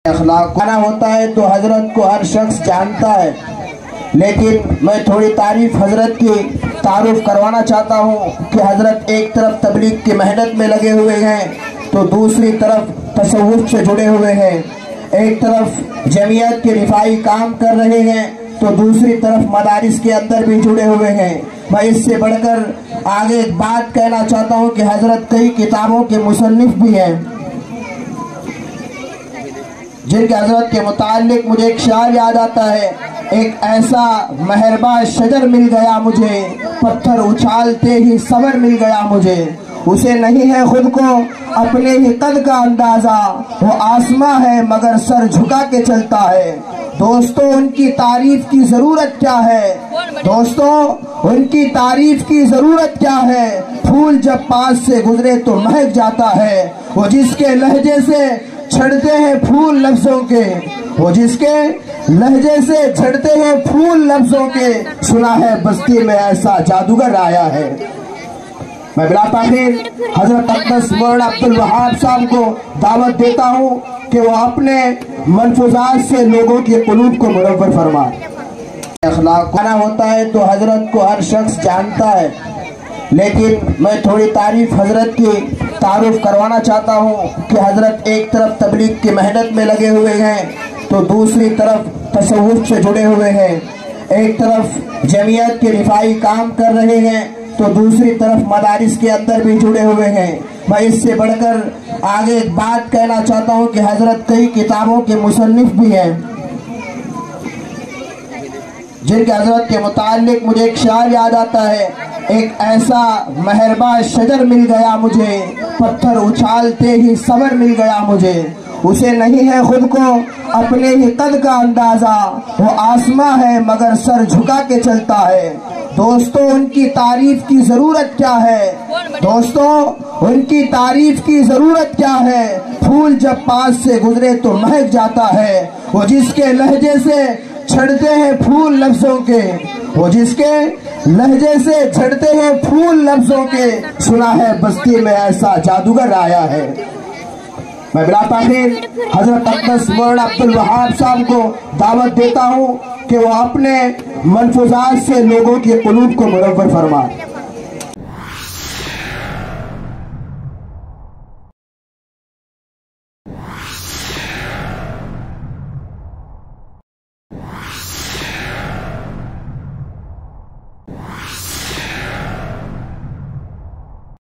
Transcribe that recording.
अखलाक खाना होता है तो हजरत को हर शख्स जानता है, लेकिन मैं थोड़ी तारीफ हजरत की तारुफ करवाना चाहता हूँ कि हजरत एक तरफ तबलीग की मेहनत में लगे हुए हैं तो दूसरी तरफ तसव्वुफ से जुड़े हुए हैं। एक तरफ जमीयत के रिफाई काम कर रहे हैं तो दूसरी तरफ मदारिस के अंदर भी जुड़े हुए हैं। मैं इससे बढ़कर आगे एक बात कहना चाहता हूँ कि हजरत कई किताबों के मुसन्निफ भी हैं, जिनके हजरत के मुताल्लिक मुझे एक शायर याद आता है। एक ऐसा मेहरबा शजर मिल गया मुझे, पत्थर उछालते ही सबर मिल गया मुझे। उसे नहीं है खुद को अपने ही कद का अंदाजा, वो आसमां है मगर सर झुका के चलता है। दोस्तों उनकी तारीफ की जरूरत क्या है, दोस्तों उनकी तारीफ की जरूरत क्या है। फूल जब पास से गुजरे तो महक जाता है, वो जिसके लहजे से छड़ते हैं फूल लफ्जों के, वो जिसके लहजे से छड़ते हैं फूल लफ्जों के। सुना है बस्ती में ऐसा जादूगर आया है। मैं बिला ताखीर हजरत अक़दस मौलाना अब्दुल वहाब साहब को दावत देता हूँ कि वो अपने मलफूजात से लोगों के कुलूब को मुनव्वर फरमाए। अखलाक खाना होता है तो हजरत को हर शख्स जानता है, लेकिन मैं थोड़ी तारीफ हजरत की तारुफ करवाना चाहता हूँ कि हजरत एक तरफ तबलीग की मेहनत में लगे हुए हैं तो दूसरी तरफ तसव्वुफ से जुड़े हुए हैं। एक तरफ जमीयत के रिफाई काम कर रहे हैं तो दूसरी तरफ मदारिस के अंदर भी जुड़े हुए हैं। मैं इससे बढ़कर आगे एक बात कहना चाहता हूँ कि हजरत कई किताबों के मुसन्निफ भी हैं, जिनके हजरत के मुताल्लिक मुझे एक शायर याद आता है। एक ऐसा मेहरबा शजर मिल गया मुझे, पत्थर उछालते ही सबर मिल गया मुझे। उसे नहीं है खुद को अपने ही कद का अंदाजा, वो आसमां है मगर सर झुका के चलता है। दोस्तों उनकी तारीफ की जरूरत क्या है, दोस्तों उनकी तारीफ की जरूरत क्या है। फूल जब पास से गुजरे तो महक जाता है, वो जिसके लहजे से छड़ते हैं फूल लफ्जों के, वो जिसके लहजे से छड़ते हैं फूल लफ्जों के। सुना है बस्ती में ऐसा जादूगर आया है। मैं बिला ताखीर हजरत अक़दस मौलाना अब्दुल वहाब साहब को दावत देता हूँ कि वो अपने मलफूजात से लोगों के कुलूब को मुनव्वर फरमाए।